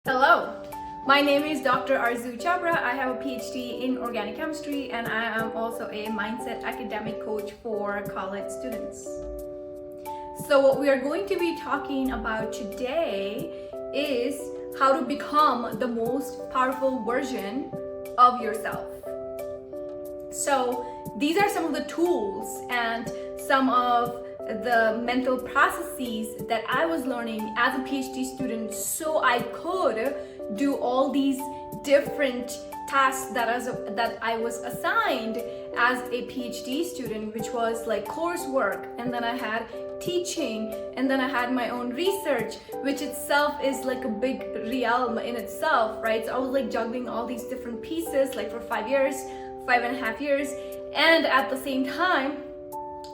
Hello, my name is Dr. Arzoo Chhabra. I have a PhD in organic chemistry and I am also a mindset academic coach for college students. So what we are going to be talking about today is how to become the most powerful version of yourself. So these are some of the tools and some of the mental processes that I was learning as a PhD student so I could do all these different tasks that I was assigned as a PhD student, which was like coursework, and then I had teaching, and then I had my own research, which itself is like a big realm in itself, right? So I was like juggling all these different pieces like for 5.5 years, and at the same time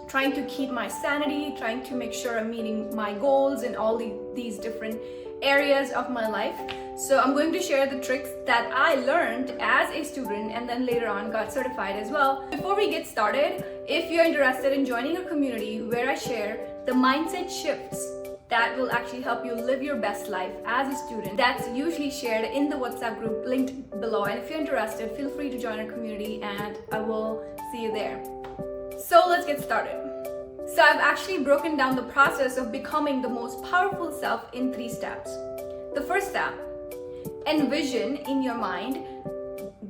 trying to keep my sanity, trying to make sure I'm meeting my goals in all these different areas of my life. So I'm going to share the tricks that I learned as a student and then later on got certified as well. Before we get started, if you're interested in joining a community where I share the mindset shifts that will actually help you live your best life as a student, that's usually shared in the WhatsApp group linked below. And if you're interested, feel free to join our community and I will see you there. So let's get started. So I've actually broken down the process of becoming the most powerful self in 3 steps. The first step, envision in your mind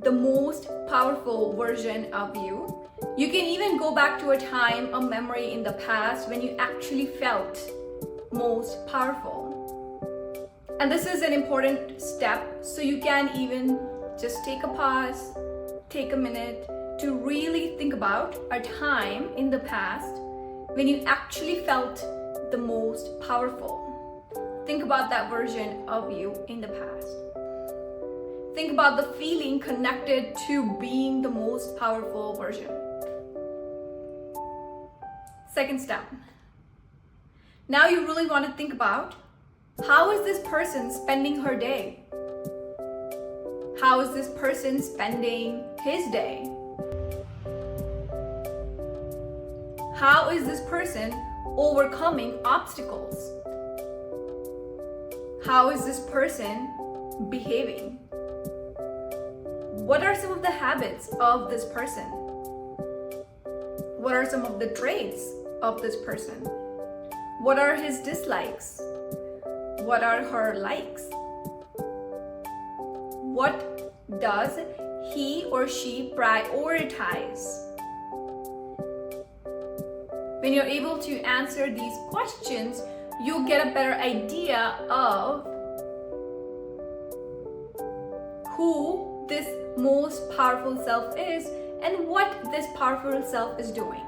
the most powerful version of you. You can even go back to a time, a memory in the past when you actually felt most powerful. And this is an important step, so you can even just take a pause, take a minute to really think about a time in the past when you actually felt the most powerful. Think about that version of you in the past. Think about the feeling connected to being the most powerful version. Second step. Now you really want to think about, how is this person spending her day? How is this person spending his day? How is this person overcoming obstacles? How is this person behaving? What are some of the habits of this person? What are some of the traits of this person? What are his dislikes? What are her likes? What does he or she prioritize? When you're able to answer these questions, you'll get a better idea of who this most powerful self is and what this powerful self is doing.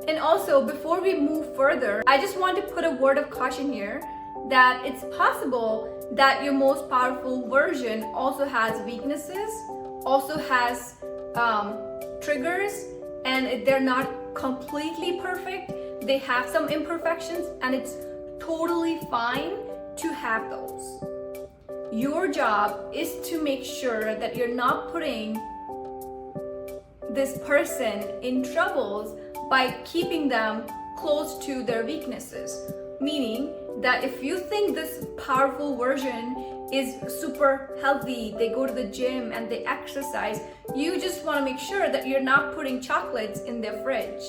And also, before we move further, I just want to put a word of caution here that it's possible that your most powerful version also has weaknesses, also has triggers, and they're not completely perfect. They have some imperfections and it's totally fine to have those. Your job is to make sure that you're not putting this person in troubles by keeping them close to their weaknesses. Meaning that if you think this powerful version is super healthy, they go to the gym and they exercise, you just want to make sure that you're not putting chocolates in their fridge,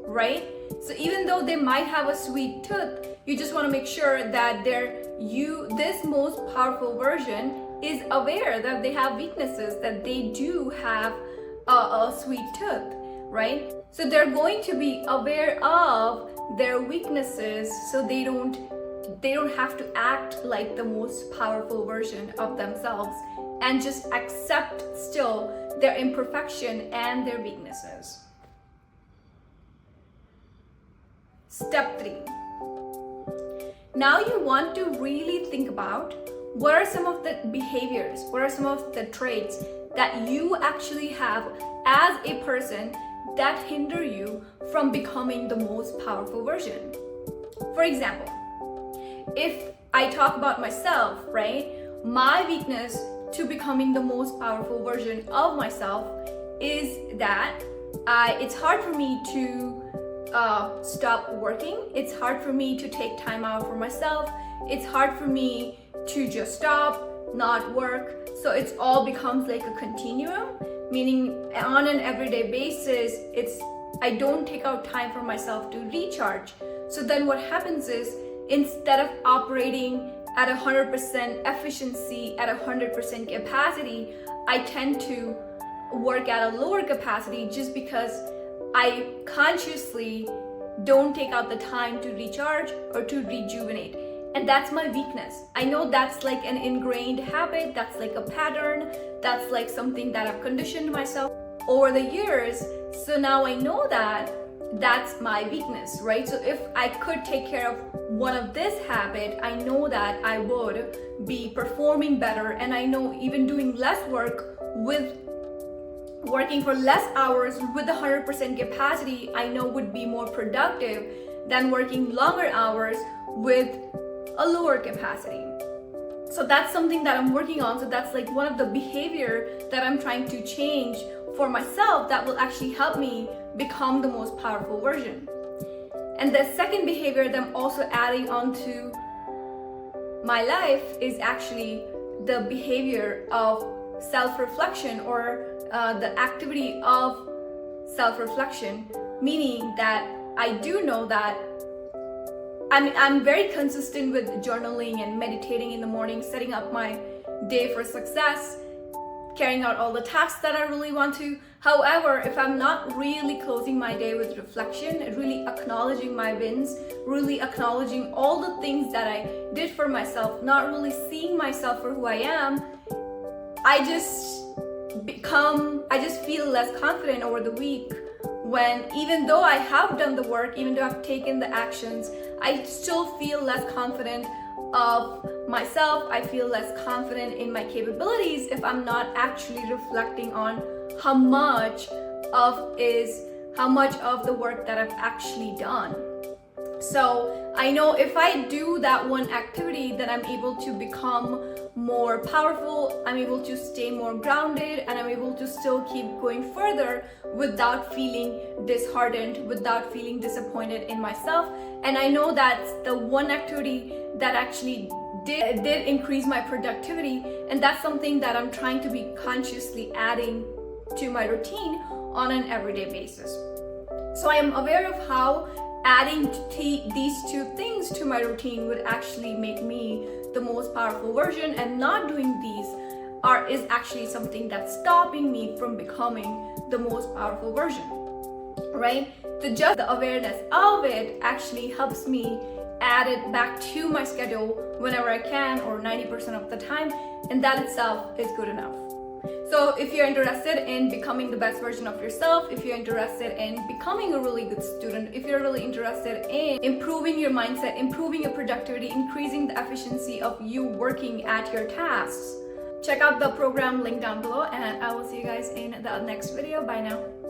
right? So even though they might have a sweet tooth, you just want to make sure that this most powerful version is aware that they have weaknesses, that they do have a sweet tooth, right? So they're going to be aware of their weaknesses so they don't have to act like the most powerful version of themselves and just accept still their imperfection and their weaknesses. Step 3. Now you want to really think about what are some of the behaviors, what are some of the traits that you actually have as a person that hinder you from becoming the most powerful version. For example, if I talk about myself, right, my weakness to becoming the most powerful version of myself is that it's hard for me to stop working. It's hard for me to take time out for myself. It's hard for me to just stop, not work. So it's all becomes like a continuum, meaning on an everyday basis, I don't take out time for myself to recharge. So then what happens is, instead of operating at 100% efficiency, at 100% capacity, I tend to work at a lower capacity just because I consciously don't take out the time to recharge or to rejuvenate. And that's my weakness. I know that's like an ingrained habit, that's like a pattern, that's like something that I've conditioned myself over the years. So now I know that that's my weakness, right? So if I could take care of one of this habit, I know that I would be performing better, and I know even doing less work with working for less hours with 100% capacity, I know would be more productive than working longer hours with a lower capacity. So that's something that I'm working on. So that's like one of the behavior that I'm trying to change for myself that will actually help me become the most powerful version. And the second behavior that I'm also adding onto my life is actually the behavior of self-reflection, or the activity of self-reflection, meaning that I do know that I'm very consistent with journaling and meditating in the morning, setting up my day for success, carrying out all the tasks that I really want to. However, if I'm not really closing my day with reflection, really acknowledging my wins, really acknowledging all the things that I did for myself, not really seeing myself for who I am, I just feel less confident over the week, when even though I have done the work, even though I've taken the actions, I still feel less confident of myself. I feel less confident in my capabilities if I'm not actually reflecting on how much of the work that I've actually done. So I know if I do that one activity, then I'm able to become more powerful, I'm able to stay more grounded, and I'm able to still keep going further without feeling disheartened, without feeling disappointed in myself. And I know that's the one activity that actually did increase my productivity, and that's something that I'm trying to be consciously adding to my routine on an everyday basis. So I am aware of how adding these two things to my routine would actually make me the most powerful version, and not doing these is actually something that's stopping me from becoming the most powerful version, right? Just the awareness of it actually helps me add it back to my schedule whenever I can, or 90% of the time, and that itself is good enough. So if you're interested in becoming the best version of yourself, if you're interested in becoming a really good student, if you're really interested in improving your mindset, improving your productivity, increasing the efficiency of you working at your tasks, check out the program link down below, and I will see you guys in the next video. Bye now.